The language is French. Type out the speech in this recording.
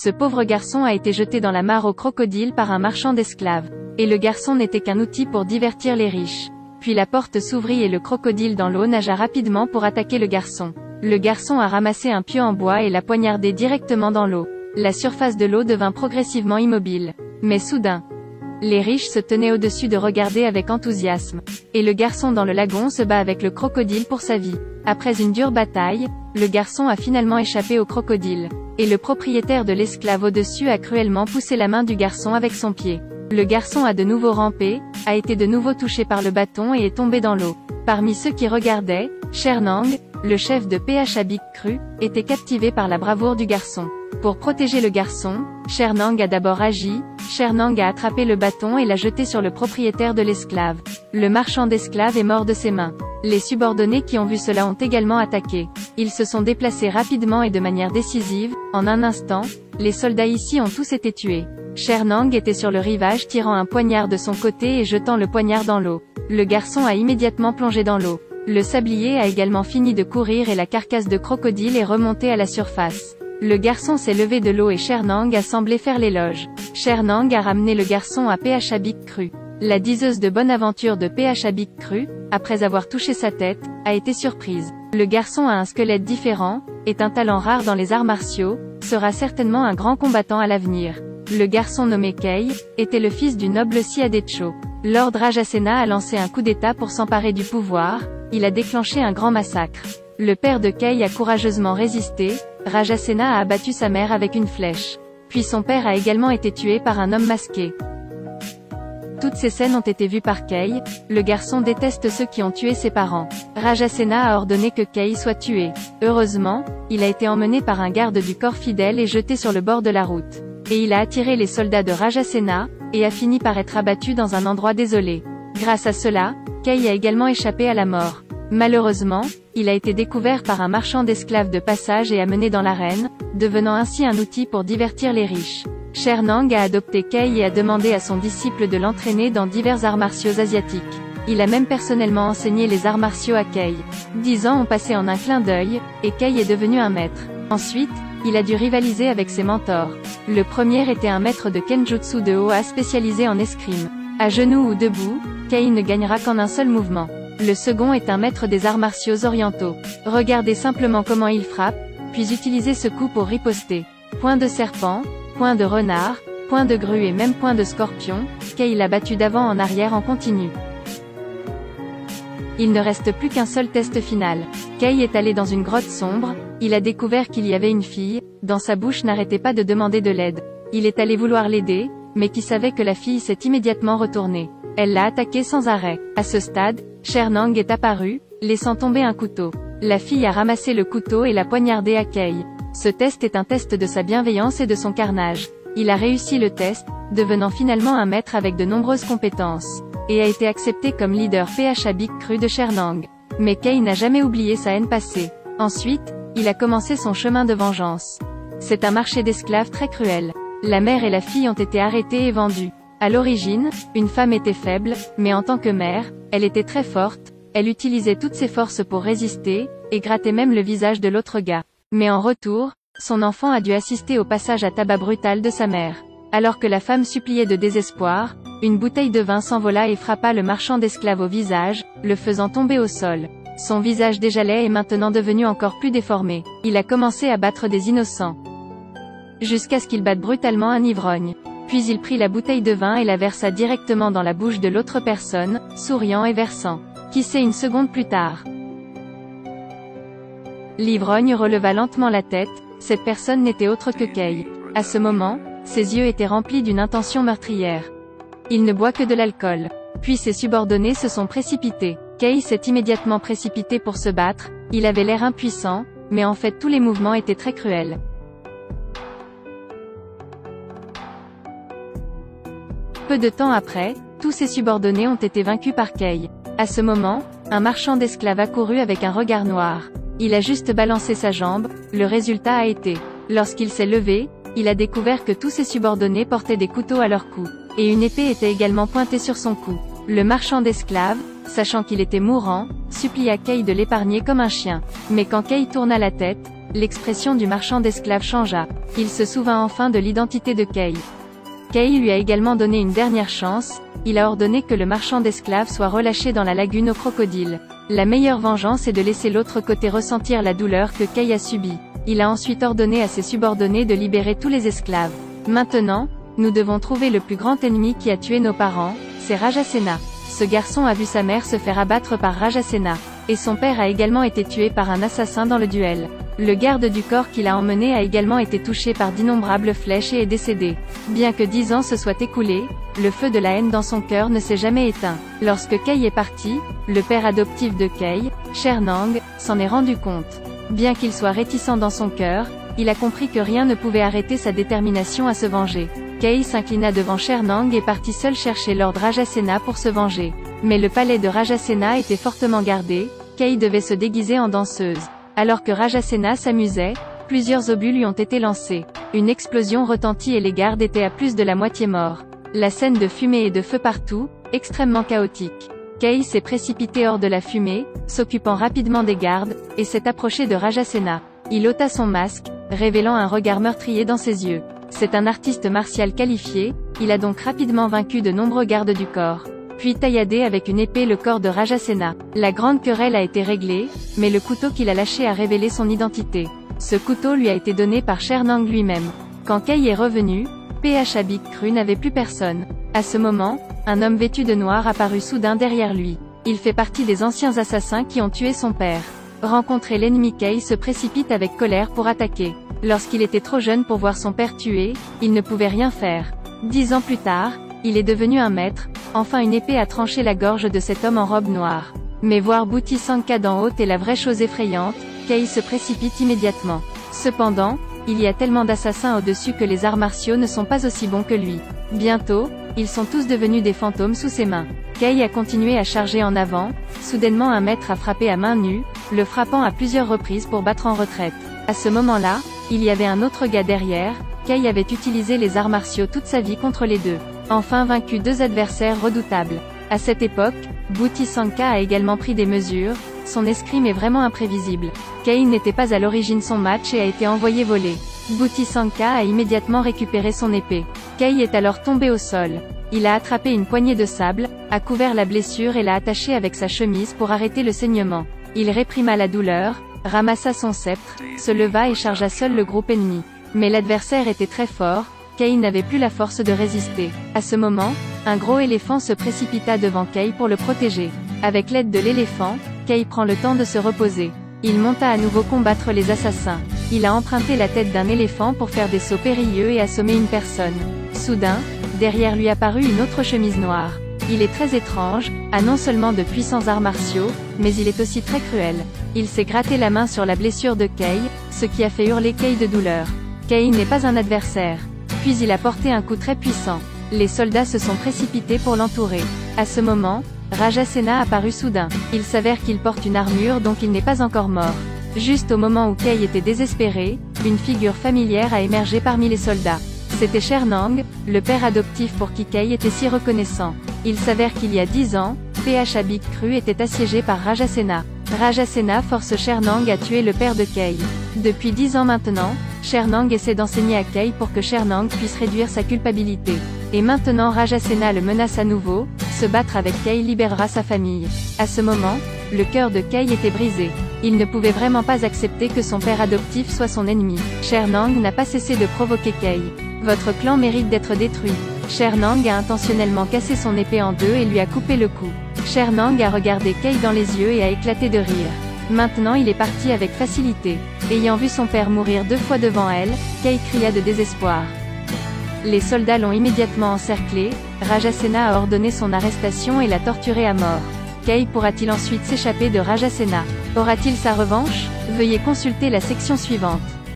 Ce pauvre garçon a été jeté dans la mare au crocodile par un marchand d'esclaves. Et le garçon n'était qu'un outil pour divertir les riches. Puis la porte s'ouvrit et le crocodile dans l'eau nagea rapidement pour attaquer le garçon. Le garçon a ramassé un pieu en bois et l'a poignardé directement dans l'eau. La surface de l'eau devint progressivement immobile. Mais soudain, les riches se tenaient au-dessus de regarder avec enthousiasme. Et le garçon dans le lagon se bat avec le crocodile pour sa vie. Après une dure bataille, le garçon a finalement échappé au crocodile. Et le propriétaire de l'esclave au-dessus a cruellement poussé la main du garçon avec son pied. Le garçon a de nouveau rampé, a été de nouveau touché par le bâton et est tombé dans l'eau. Parmi ceux qui regardaient, Chernang, le chef de PHA Big Cru, était captivé par la bravoure du garçon. Pour protéger le garçon, Chernang a d'abord agi, Chernang a attrapé le bâton et l'a jeté sur le propriétaire de l'esclave. Le marchand d'esclaves est mort de ses mains. Les subordonnés qui ont vu cela ont également attaqué. Ils se sont déplacés rapidement et de manière décisive, en un instant, les soldats ici ont tous été tués. Chernang était sur le rivage tirant un poignard de son côté et jetant le poignard dans l'eau. Le garçon a immédiatement plongé dans l'eau. Le sablier a également fini de courir et la carcasse de crocodile est remontée à la surface. Le garçon s'est levé de l'eau et Chernang a semblé faire l'éloge. Chernang a ramené le garçon à PHA Big Cru. La diseuse de bonne aventure de PHA Big Cru, après avoir touché sa tête, a été surprise. Le garçon a un squelette différent, est un talent rare dans les arts martiaux, sera certainement un grand combattant à l'avenir. Le garçon nommé Kei, était le fils du noble Siadecho. Lord Rajasena a lancé un coup d'état pour s'emparer du pouvoir, il a déclenché un grand massacre. Le père de Kei a courageusement résisté, Rajasena a abattu sa mère avec une flèche. Puis son père a également été tué par un homme masqué. Toutes ces scènes ont été vues par Kei, le garçon déteste ceux qui ont tué ses parents. Rajasena a ordonné que Kei soit tué. Heureusement, il a été emmené par un garde du corps fidèle et jeté sur le bord de la route. Et il a attiré les soldats de Rajasena, et a fini par être abattu dans un endroit désolé. Grâce à cela, Kei a également échappé à la mort. Malheureusement, il a été découvert par un marchand d'esclaves de passage et amené dans l'arène, devenant ainsi un outil pour divertir les riches. Chernang a adopté Kei et a demandé à son disciple de l'entraîner dans divers arts martiaux asiatiques. Il a même personnellement enseigné les arts martiaux à Kei. 10 ans ont passé en un clin d'œil, et Kei est devenu un maître. Ensuite, il a dû rivaliser avec ses mentors. Le premier était un maître de Kenjutsu de Oha spécialisé en escrime. À genoux ou debout, Kei ne gagnera qu'en un seul mouvement. Le second est un maître des arts martiaux orientaux. Regardez simplement comment il frappe, puis utilisez ce coup pour riposter. Point de serpent, point de renard, point de grue et même point de scorpion, Kei l'a battu d'avant en arrière en continu. Il ne reste plus qu'un seul test final. Kei est allé dans une grotte sombre, il a découvert qu'il y avait une fille, dans sa bouche n'arrêtait pas de demander de l'aide. Il est allé vouloir l'aider, mais qui savait que la fille s'est immédiatement retournée. Elle l'a attaqué sans arrêt. À ce stade, Chernang est apparu, laissant tomber un couteau. La fille a ramassé le couteau et l'a poignardé à Kei. Ce test est un test de sa bienveillance et de son carnage. Il a réussi le test, devenant finalement un maître avec de nombreuses compétences. Et a été accepté comme leader PHA Big Cru de Chernang. Mais Kei n'a jamais oublié sa haine passée. Ensuite, il a commencé son chemin de vengeance. C'est un marché d'esclaves très cruel. La mère et la fille ont été arrêtées et vendues. À l'origine, une femme était faible, mais en tant que mère, elle était très forte, elle utilisait toutes ses forces pour résister, et grattait même le visage de l'autre gars. Mais en retour, son enfant a dû assister au passage à tabac brutal de sa mère. Alors que la femme suppliait de désespoir, une bouteille de vin s'envola et frappa le marchand d'esclaves au visage, le faisant tomber au sol. Son visage déjà laid est maintenant devenu encore plus déformé. Il a commencé à battre des innocents. Jusqu'à ce qu'il batte brutalement un ivrogne. Puis il prit la bouteille de vin et la versa directement dans la bouche de l'autre personne, souriant et versant. Qui sait une seconde plus tard. L'ivrogne releva lentement la tête, cette personne n'était autre que Kei. À ce moment, ses yeux étaient remplis d'une intention meurtrière. Il ne boit que de l'alcool. Puis ses subordonnés se sont précipités. Kei s'est immédiatement précipité pour se battre, il avait l'air impuissant, mais en fait tous les mouvements étaient très cruels. Peu de temps après, tous ses subordonnés ont été vaincus par Kei. À ce moment, un marchand d'esclaves accourut avec un regard noir. Il a juste balancé sa jambe, le résultat a été. Lorsqu'il s'est levé, il a découvert que tous ses subordonnés portaient des couteaux à leur cou. Et une épée était également pointée sur son cou. Le marchand d'esclaves, sachant qu'il était mourant, supplia Kei de l'épargner comme un chien. Mais quand Kei tourna la tête, l'expression du marchand d'esclaves changea. Il se souvint enfin de l'identité de Kay. Kay lui a également donné une dernière chance, il a ordonné que le marchand d'esclaves soit relâché dans la lagune aux crocodiles. La meilleure vengeance est de laisser l'autre côté ressentir la douleur que Kay a subie. Il a ensuite ordonné à ses subordonnés de libérer tous les esclaves. Maintenant, nous devons trouver le plus grand ennemi qui a tué nos parents, c'est Rajasena. Ce garçon a vu sa mère se faire abattre par Rajasena. Et son père a également été tué par un assassin dans le duel. Le garde du corps qui l'a emmené a également été touché par d'innombrables flèches et est décédé. Bien que 10 ans se soient écoulés, le feu de la haine dans son cœur ne s'est jamais éteint. Lorsque Kay est parti, le père adoptif de Kay, Chernang, s'en est rendu compte. Bien qu'il soit réticent dans son cœur, il a compris que rien ne pouvait arrêter sa détermination à se venger. Kay s'inclina devant Chernang et partit seul chercher Lord Rajasena pour se venger. Mais le palais de Rajasena était fortement gardé, Kay devait se déguiser en danseuse. Alors que Rajasena s'amusait, plusieurs obus lui ont été lancés. Une explosion retentit et les gardes étaient à plus de la moitié morts. La scène de fumée et de feu partout, extrêmement chaotique. Kay s'est précipité hors de la fumée, s'occupant rapidement des gardes, et s'est approché de Rajasena. Il ôta son masque, révélant un regard meurtrier dans ses yeux. C'est un artiste martial qualifié, il a donc rapidement vaincu de nombreux gardes du corps. Puis tailladé avec une épée le corps de Rajasena. La grande querelle a été réglée, mais le couteau qu'il a lâché a révélé son identité. Ce couteau lui a été donné par Chernang lui-même. Quand Kay est revenu, PH Big Cru n'avait plus personne. À ce moment, un homme vêtu de noir apparut soudain derrière lui. Il fait partie des anciens assassins qui ont tué son père. Rencontré l'ennemi, Kay se précipite avec colère pour attaquer. Lorsqu'il était trop jeune pour voir son père tué, il ne pouvait rien faire. 10 ans plus tard, il est devenu un maître, enfin une épée a tranché la gorge de cet homme en robe noire. Mais voir Booty Sanka d'en haut est la vraie chose effrayante, Kay se précipite immédiatement. Cependant, il y a tellement d'assassins au-dessus que les arts martiaux ne sont pas aussi bons que lui. Bientôt, ils sont tous devenus des fantômes sous ses mains. Kay a continué à charger en avant, soudainement un maître a frappé à main nue, le frappant à plusieurs reprises pour battre en retraite. À ce moment-là, il y avait un autre gars derrière, Kay avait utilisé les arts martiaux toute sa vie contre les deux. Enfin vaincu 2 adversaires redoutables. À cette époque, Booty Sanka a également pris des mesures, son escrime est vraiment imprévisible. Kay n'était pas à l'origine son match et a été envoyé voler. Booty Sanka a immédiatement récupéré son épée. Kay est alors tombé au sol. Il a attrapé une poignée de sable, a couvert la blessure et l'a attachée avec sa chemise pour arrêter le saignement. Il réprima la douleur, ramassa son sceptre, se leva et chargea seul le groupe ennemi. Mais l'adversaire était très fort, Kay n'avait plus la force de résister. À ce moment, un gros éléphant se précipita devant Kay pour le protéger. Avec l'aide de l'éléphant, Kay prend le temps de se reposer. Il monta à nouveau combattre les assassins. Il a emprunté la tête d'un éléphant pour faire des sauts périlleux et assommer une personne. Soudain, derrière lui apparut une autre chemise noire. Il est très étrange, a non seulement de puissants arts martiaux, mais il est aussi très cruel. Il s'est gratté la main sur la blessure de Kay, ce qui a fait hurler Kay de douleur. Kay n'est pas un adversaire. Puis il a porté un coup très puissant. Les soldats se sont précipités pour l'entourer. À ce moment, Rajasena apparut soudain. Il s'avère qu'il porte une armure donc il n'est pas encore mort. Juste au moment où Kay était désespéré, une figure familière a émergé parmi les soldats. C'était Chernang, le père adoptif pour qui Kay était si reconnaissant. Il s'avère qu'il y a 10 ans, PH Big Cru était assiégé par Rajasena. Rajasena force Chernang à tuer le père de Kay. Depuis 10 ans maintenant, Chernang essaie d'enseigner à Kay pour que Chernang puisse réduire sa culpabilité. Et maintenant Rajasena le menace à nouveau, se battre avec Kay libérera sa famille. À ce moment, le cœur de Kay était brisé. Il ne pouvait vraiment pas accepter que son père adoptif soit son ennemi. Chernang n'a pas cessé de provoquer Kay. Votre clan mérite d'être détruit. Chernang a intentionnellement cassé son épée en deux et lui a coupé le cou. Chernang a regardé Kay dans les yeux et a éclaté de rire. Maintenant il est parti avec facilité. Ayant vu son père mourir 2 fois devant elle, Kay cria de désespoir. Les soldats l'ont immédiatement encerclé, Rajasena a ordonné son arrestation et l'a torturé à mort. Kay pourra-t-il ensuite s'échapper de Rajasena? Aura-t-il sa revanche? Veuillez consulter la section suivante.